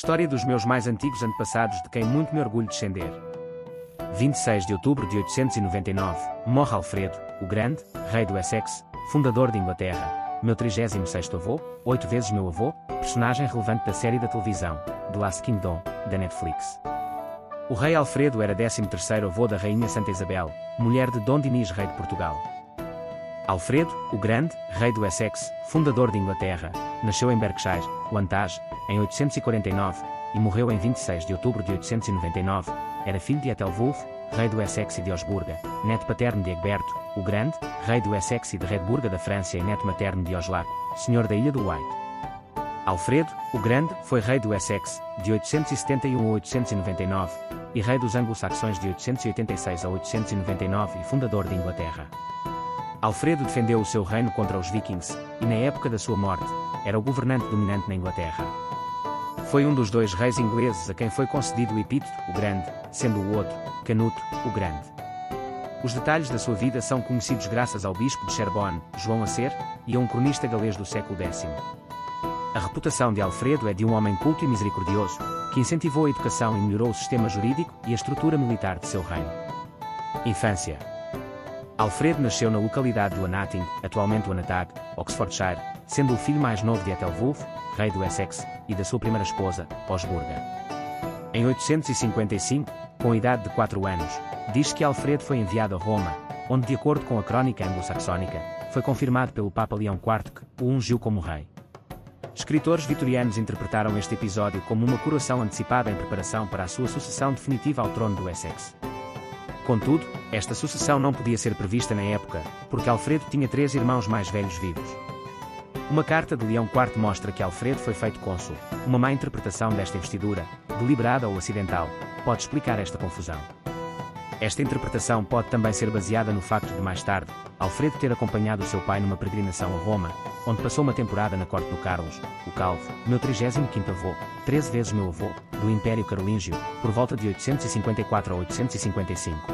História dos meus mais antigos antepassados de quem muito me orgulho descender. 26 de outubro de 899, morre Alfredo, o Grande, rei do Essex, fundador de Inglaterra, meu 36º avô, 8 vezes meu avô, personagem relevante da série da televisão, The Last Kingdom, da Netflix. O rei Alfredo era 13º avô da rainha Santa Isabel, mulher de Dom Dinis, rei de Portugal. Alfredo, o Grande, rei do Essex, fundador de Inglaterra, nasceu em Berkshire, Wantage, em 849, e morreu em 26 de outubro de 899, era filho de Ethelwulf, rei do Essex e de Osburga, neto paterno de Egberto, o Grande, rei do Essex e de Redburga da França e neto materno de Oslaco, senhor da Ilha do White. Alfredo, o Grande, foi rei do Essex, de 871 a 899, e rei dos anglo-saxões de 886 a 899 e fundador de Inglaterra. Alfredo defendeu o seu reino contra os vikings, e na época da sua morte, era o governante dominante na Inglaterra. Foi um dos dois reis ingleses a quem foi concedido o epíteto, o Grande, sendo o outro, Canuto, o Grande. Os detalhes da sua vida são conhecidos graças ao bispo de Sherborne, João Acer, e a um cronista galês do século X. A reputação de Alfredo é de um homem culto e misericordioso, que incentivou a educação e melhorou o sistema jurídico e a estrutura militar de seu reino. Infância. Alfredo nasceu na localidade de Anating, atualmente Wanatag, Oxfordshire, sendo o filho mais novo de Ethelwulf, rei do Essex, e da sua primeira esposa, Osburga. Em 855, com a idade de 4 anos, diz que Alfredo foi enviado a Roma, onde, de acordo com a crónica anglo-saxónica, foi confirmado pelo Papa Leão IV que o ungiu como rei. Escritores vitorianos interpretaram este episódio como uma coroação antecipada em preparação para a sua sucessão definitiva ao trono do Essex. Contudo, esta sucessão não podia ser prevista na época, porque Alfredo tinha 3 irmãos mais velhos vivos. Uma carta de Leão IV mostra que Alfredo foi feito cônsul. Uma má interpretação desta investidura, deliberada ou acidental, pode explicar esta confusão. Esta interpretação pode também ser baseada no facto de mais tarde, Alfredo ter acompanhado o seu pai numa peregrinação a Roma, onde passou uma temporada na corte do Carlos, o Calvo, meu 35º avô, 13 vezes meu avô, do Império Carolíngio, por volta de 854 a 855.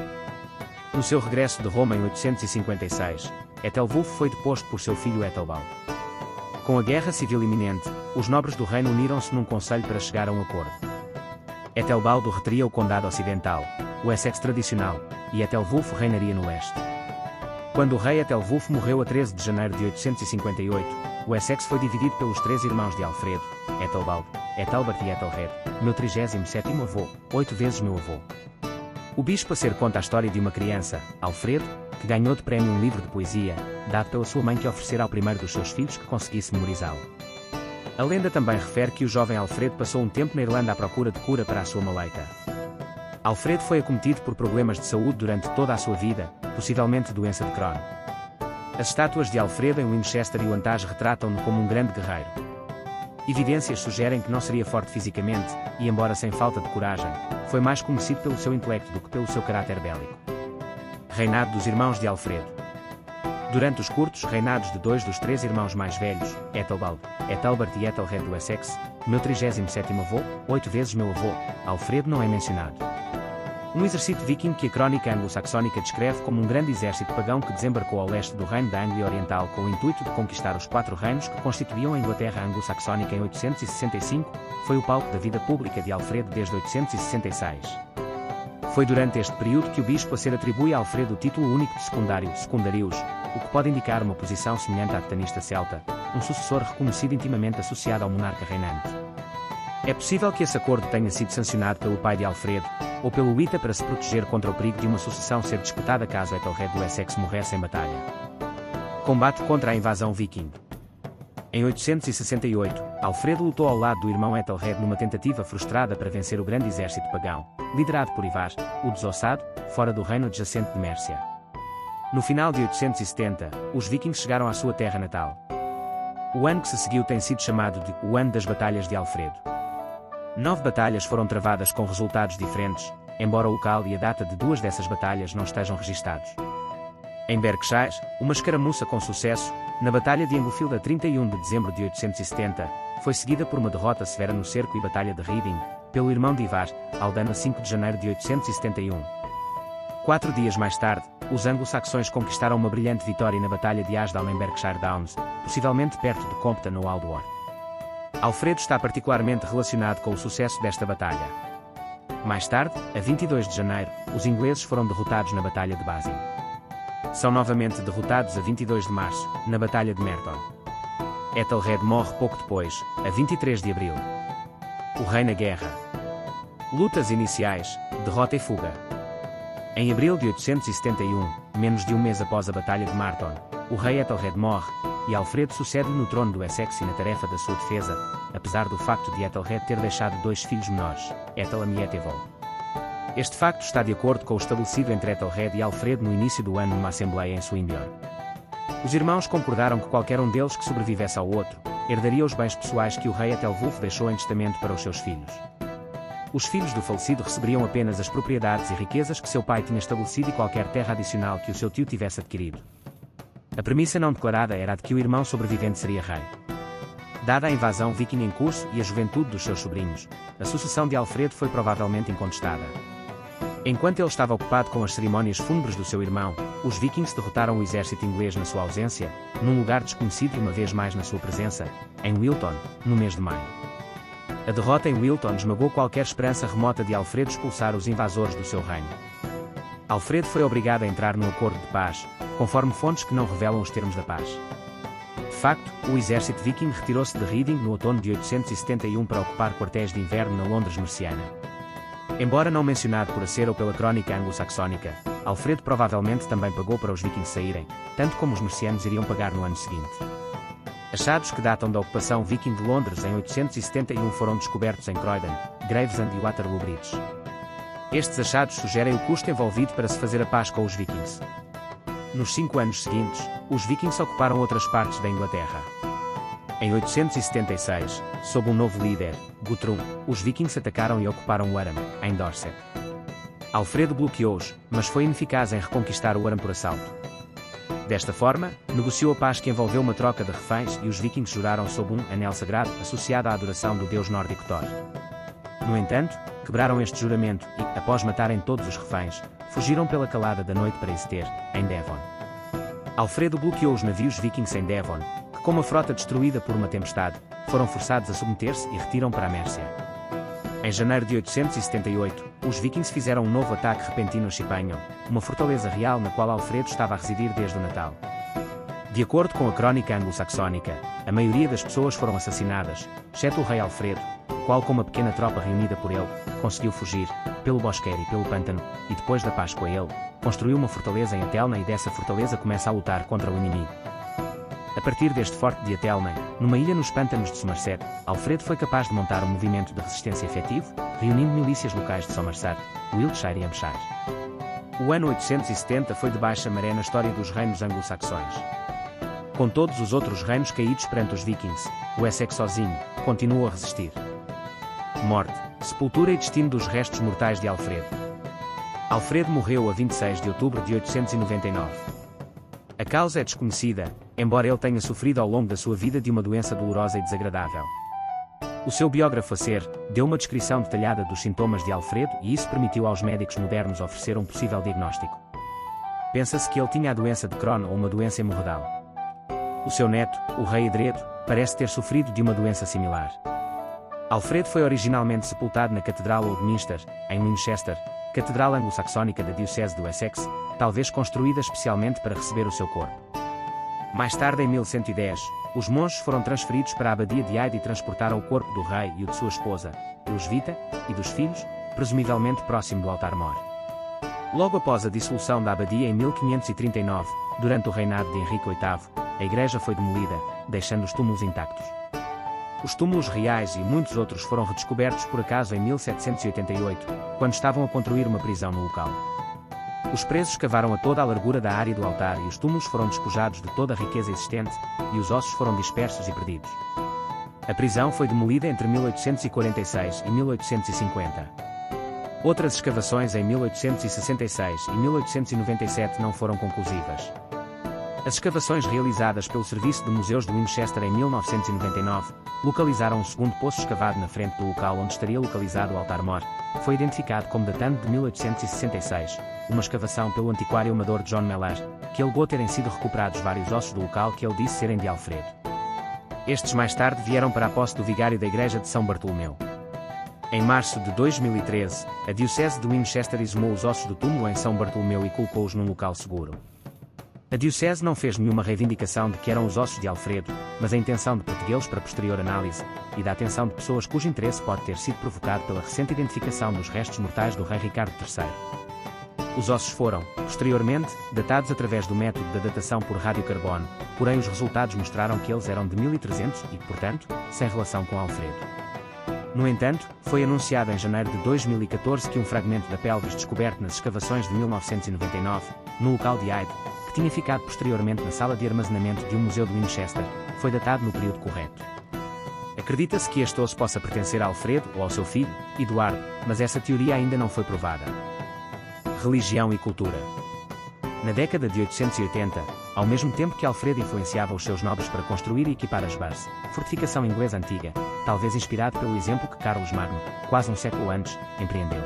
No seu regresso de Roma em 856, Ethelwulf foi deposto por seu filho Ethelbald. Com a guerra civil iminente, os nobres do reino uniram-se num conselho para chegar a um acordo. Ethelbaldo reteria o condado ocidental, o Essex tradicional, e Ethelwulf reinaria no leste. Quando o rei Ethelwulf morreu a 13 de janeiro de 858, o Essex foi dividido pelos 3 irmãos de Alfredo, Ethelbald, Ethelbert e Ethelred, meu 37º avô, 8 vezes meu avô. O bispo Acer conta a história de uma criança, Alfredo, que ganhou de prémio um livro de poesia, dado pela sua mãe que oferecera ao primeiro dos seus filhos que conseguisse memorizá-lo. A lenda também refere que o jovem Alfredo passou um tempo na Irlanda à procura de cura para a sua maleita. Alfredo foi acometido por problemas de saúde durante toda a sua vida, possivelmente doença de Crohn. As estátuas de Alfredo em Winchester e Wantage retratam-no como um grande guerreiro. Evidências sugerem que não seria forte fisicamente, e embora sem falta de coragem, foi mais conhecido pelo seu intelecto do que pelo seu caráter bélico. Reinado dos irmãos de Alfredo. Durante os curtos reinados de 2 dos 3 irmãos mais velhos, Ethelbald, Ethelbert e Ethelred do Essex, meu 37º avô, 8 vezes meu avô, Alfredo não é mencionado. Um exército viking que a crónica anglo-saxónica descreve como um grande exército pagão que desembarcou ao leste do reino da Anglia Oriental com o intuito de conquistar os 4 reinos que constituíam a Inglaterra anglo-saxónica em 865, foi o palco da vida pública de Alfredo desde 866. Foi durante este período que o bispo Acer atribui a Alfredo o título único de secundário, secundarius, o que pode indicar uma posição semelhante à tetanista celta, um sucessor reconhecido intimamente associado ao monarca reinante. É possível que esse acordo tenha sido sancionado pelo pai de Alfredo, ou pelo Wita para se proteger contra o perigo de uma sucessão ser disputada caso Ethelred do Essex morresse em batalha. Combate contra a invasão viking. Em 868, Alfredo lutou ao lado do irmão Ethelred numa tentativa frustrada para vencer o grande exército pagão, liderado por Ivaz, o Desossado, fora do reino adjacente de Mércia. No final de 870, os vikings chegaram à sua terra natal. O ano que se seguiu tem sido chamado de o Ano das Batalhas de Alfredo. 9 batalhas foram travadas com resultados diferentes, embora o local e a data de 2 dessas batalhas não estejam registados. Em Berkshire, uma escaramuça com sucesso, na Batalha de Englefield a 31 de dezembro de 870, foi seguida por uma derrota severa no cerco e Batalha de Reading, pelo irmão de Ivaz, Aldana a 5 de janeiro de 871. 4 dias mais tarde, os anglo-saxões conquistaram uma brilhante vitória na Batalha de Ashdal em Berkshire Downs, possivelmente perto de Compton ou Aldworth. Alfredo está particularmente relacionado com o sucesso desta batalha. Mais tarde, a 22 de janeiro, os ingleses foram derrotados na Batalha de Basing. São novamente derrotados a 22 de março, na Batalha de Merton. Ethelred morre pouco depois, a 23 de abril. O rei na guerra. Lutas iniciais, derrota e fuga. Em abril de 871, menos de um mês após a Batalha de Marton, o rei Ethelred morre, e Alfredo sucede-lhe no trono do Essex e na tarefa da sua defesa, apesar do facto de Ethelred ter deixado 2 filhos menores, Ethelam e Etevol. Este facto está de acordo com o estabelecido entre Ethelred e Alfredo no início do ano numa assembleia em Swinburne. Os irmãos concordaram que qualquer um deles que sobrevivesse ao outro, herdaria os bens pessoais que o rei Ethelwulf deixou em testamento para os seus filhos. Os filhos do falecido receberiam apenas as propriedades e riquezas que seu pai tinha estabelecido e qualquer terra adicional que o seu tio tivesse adquirido. A premissa não declarada era a de que o irmão sobrevivente seria rei. Dada a invasão viking em curso e a juventude dos seus sobrinhos, a sucessão de Alfredo foi provavelmente incontestada. Enquanto ele estava ocupado com as cerimônias fúnebres do seu irmão, os vikings derrotaram o exército inglês na sua ausência, num lugar desconhecido e uma vez mais na sua presença, em Wilton, no mês de maio. A derrota em Wilton esmagou qualquer esperança remota de Alfredo expulsar os invasores do seu reino. Alfredo foi obrigado a entrar num acordo de paz, conforme fontes que não revelam os termos da paz. De facto, o exército viking retirou-se de Reading no outono de 871 para ocupar quartéis de inverno na Londres merciana. Embora não mencionado por Acer ou pela crónica anglo-saxónica, Alfredo provavelmente também pagou para os vikings saírem, tanto como os mercianos iriam pagar no ano seguinte. Achados que datam da ocupação viking de Londres em 871 foram descobertos em Croydon, Gravesend e Waterloo Bridge. Estes achados sugerem o custo envolvido para se fazer a paz com os vikings. Nos 5 anos seguintes, os vikings ocuparam outras partes da Inglaterra. Em 876, sob um novo líder, Guthrum, os vikings atacaram e ocuparam Warham, em Dorset. Alfredo bloqueou-os, mas foi ineficaz em reconquistar o Warham por assalto. Desta forma, negociou a paz que envolveu uma troca de reféns e os vikings juraram sob um anel sagrado associado à adoração do deus nórdico Thor. No entanto, quebraram este juramento e, após matarem todos os reféns, fugiram pela calada da noite para Exeter, em Devon. Alfredo bloqueou os navios vikings em Devon, que, com uma frota destruída por uma tempestade, foram forçados a submeter-se e retiram para a Mércia. Em janeiro de 878, os vikings fizeram um novo ataque repentino a Chippenham, uma fortaleza real na qual Alfredo estava a residir desde o Natal. De acordo com a crónica anglo-saxónica, a maioria das pessoas foram assassinadas, exceto o rei Alfredo, o qual, com uma pequena tropa reunida por ele, conseguiu fugir, pelo bosqueiro e pelo pântano, e depois da paz com ele, construiu uma fortaleza em Athelney e dessa fortaleza começa a lutar contra o inimigo. A partir deste forte de Athelney, numa ilha nos pântanos de Somerset, Alfredo foi capaz de montar um movimento de resistência efetivo, reunindo milícias locais de Somerset, Wiltshire e Hampshire. O ano 870 foi de baixa maré na história dos reinos anglo-saxões. Com todos os outros reinos caídos perante os vikings, o Essex sozinho continuou a resistir. Morte, sepultura e destino dos restos mortais de Alfredo. Alfredo morreu a 26 de outubro de 899. A causa é desconhecida, embora ele tenha sofrido ao longo da sua vida de uma doença dolorosa e desagradável. O seu biógrafo Acer deu uma descrição detalhada dos sintomas de Alfredo e isso permitiu aos médicos modernos oferecer um possível diagnóstico. Pensa-se que ele tinha a doença de Crohn ou uma doença hemorroidal. O seu neto, o rei Edredo, parece ter sofrido de uma doença similar. Alfredo foi originalmente sepultado na Catedral Old Minster, em Winchester, catedral anglo-saxónica da Diocese do Essex, talvez construída especialmente para receber o seu corpo. Mais tarde, em 1110, os monges foram transferidos para a abadia de Hyde e transportaram o corpo do rei e o de sua esposa, Elisvita, e dos filhos, presumivelmente próximo do altar-mor. Logo após a dissolução da abadia em 1539, durante o reinado de Henrique VIII, a igreja foi demolida, deixando os túmulos intactos. Os túmulos reais e muitos outros foram redescobertos por acaso em 1788, quando estavam a construir uma prisão no local. Os presos cavaram a toda a largura da área do altar e os túmulos foram despojados de toda a riqueza existente, e os ossos foram dispersos e perdidos. A prisão foi demolida entre 1846 e 1850. Outras escavações em 1866 e 1897 não foram conclusivas. As escavações realizadas pelo Serviço de Museus de Winchester em 1999 localizaram um segundo poço escavado na frente do local onde estaria localizado o altar-mor. Foi identificado como datando de 1866, uma escavação pelo antiquário amador John Mellor, que alegou terem sido recuperados vários ossos do local que ele disse serem de Alfredo. Estes mais tarde vieram para a posse do vigário da Igreja de São Bartolomeu. Em março de 2013, a Diocese de Winchester exumou os ossos do túmulo em São Bartolomeu e colocou-os num local seguro. A Diocese não fez nenhuma reivindicação de que eram os ossos de Alfredo, mas a intenção de protegê-los para posterior análise, e da atenção de pessoas cujo interesse pode ter sido provocado pela recente identificação dos restos mortais do rei Ricardo III. Os ossos foram, posteriormente, datados através do método da datação por radiocarbono, porém os resultados mostraram que eles eram de 1300 e, portanto, sem relação com Alfredo. No entanto, foi anunciado em janeiro de 2014 que um fragmento da pelvis descoberto nas escavações de 1999, no local de Hyde, que tinha ficado posteriormente na sala de armazenamento de um museu de Winchester, foi datado no período correto. Acredita-se que este osso possa pertencer a Alfredo ou ao seu filho, Eduardo, mas essa teoria ainda não foi provada. Religião e cultura. Na década de 880, ao mesmo tempo que Alfredo influenciava os seus nobres para construir e equipar as Bars, fortificação inglesa antiga, talvez inspirado pelo exemplo que Carlos Magno, quase um século antes, empreendeu.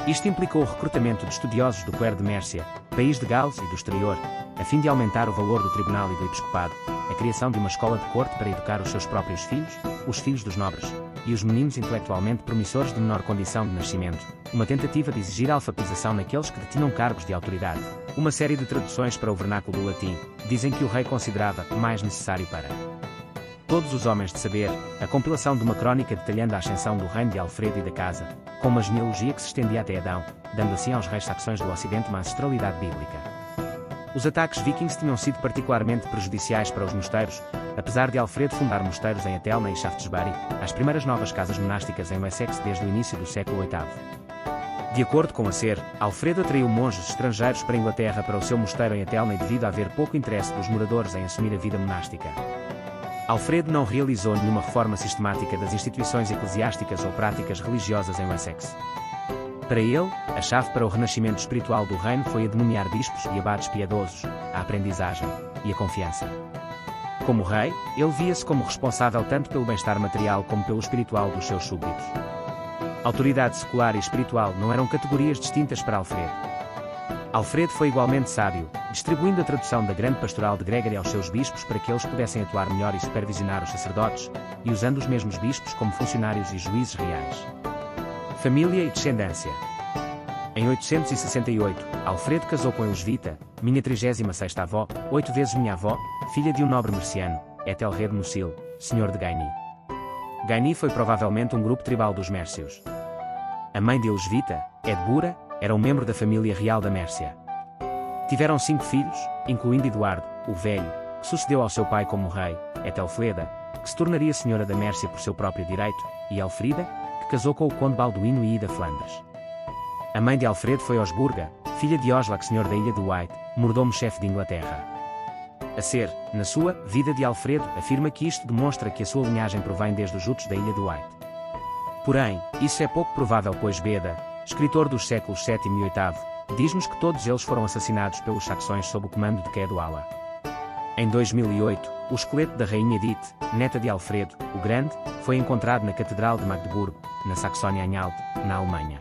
Isto implicou o recrutamento de estudiosos do clero de Mércia, país de Gales e do exterior, a fim de aumentar o valor do tribunal e do episcopado, a criação de uma escola de corte para educar os seus próprios filhos, os filhos dos nobres, e os meninos intelectualmente promissores de menor condição de nascimento, uma tentativa de exigir a alfabetização naqueles que detinham cargos de autoridade. Uma série de traduções para o vernáculo do latim, dizem que o rei considerava mais necessário para todos os homens de saber, a compilação de uma crónica detalhando a ascensão do reino de Alfredo e da casa, com uma genealogia que se estendia até Adão, dando assim aos reis saxões do Ocidente uma ancestralidade bíblica. Os ataques vikings tinham sido particularmente prejudiciais para os mosteiros, apesar de Alfredo fundar mosteiros em Atelna e Shaftesbury, as primeiras novas casas monásticas em Wessex desde o início do século VIII. De acordo com a SER, Alfredo atraiu monges estrangeiros para a Inglaterra para o seu mosteiro em Atelna e devido a haver pouco interesse dos moradores em assumir a vida monástica. Alfredo não realizou nenhuma reforma sistemática das instituições eclesiásticas ou práticas religiosas em Wessex. Para ele, a chave para o renascimento espiritual do reino foi a de nomear bispos e abades piedosos, a aprendizagem e a confiança. Como rei, ele via-se como responsável tanto pelo bem-estar material como pelo espiritual dos seus súbditos. Autoridade secular e espiritual não eram categorias distintas para Alfredo. Alfredo foi igualmente sábio, distribuindo a tradução da grande pastoral de Gregory aos seus bispos para que eles pudessem atuar melhor e supervisionar os sacerdotes, e usando os mesmos bispos como funcionários e juízes reais. Família e descendência. Em 868, Alfredo casou com Elisvita, minha 36ª avó, 8 vezes minha avó, filha de um nobre merciano, Ethelred Mucil, senhor de Gaini. Gaini foi provavelmente um grupo tribal dos Mércios. A mãe de Elisvita, Edbura, era um membro da família real da Mércia. Tiveram 5 filhos, incluindo Eduardo, o Velho, que sucedeu ao seu pai como rei, Ethelfleda, que se tornaria senhora da Mércia por seu próprio direito, e Elfrida, que casou com o conde Balduíno e Ida Flandres. A mãe de Alfredo foi Osburga, filha de Oslac, senhor da ilha de White, mordomo-chefe de Inglaterra. A SER, na sua Vida de Alfredo, afirma que isto demonstra que a sua linhagem provém desde os jutos da ilha de White. Porém, isso é pouco provável, pois Beda, escritor dos séculos VII e VIII, diz-nos que todos eles foram assassinados pelos saxões sob o comando de Caedwalla. Em 2008, o esqueleto da rainha Edith, neta de Alfredo, o Grande, foi encontrado na Catedral de Magdeburgo, na Saxónia-Anhalt, na Alemanha.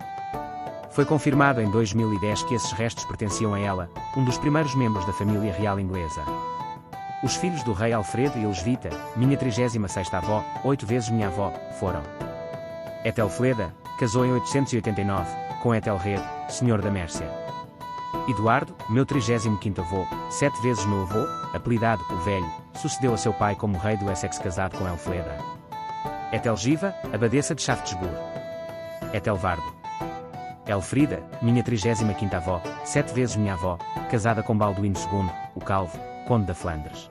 Foi confirmado em 2010 que esses restos pertenciam a ela, um dos primeiros membros da família real inglesa. Os filhos do rei Alfredo e Elisvita, minha 36ª avó, 8 vezes minha avó, foram: Ethelfleda, casou em 889, com Ethelred, senhor da Mércia. Eduardo, meu 35º avô, 7 vezes meu avô, apelidado o Velho, sucedeu a seu pai como rei do Essex casado com Elfleda. Etelgiva, abadesa de Shaftesbury. Etelvardo. Elfrida, minha 35ª avó, 7 vezes minha avó, casada com Balduíno II, o Calvo, conde da Flandres.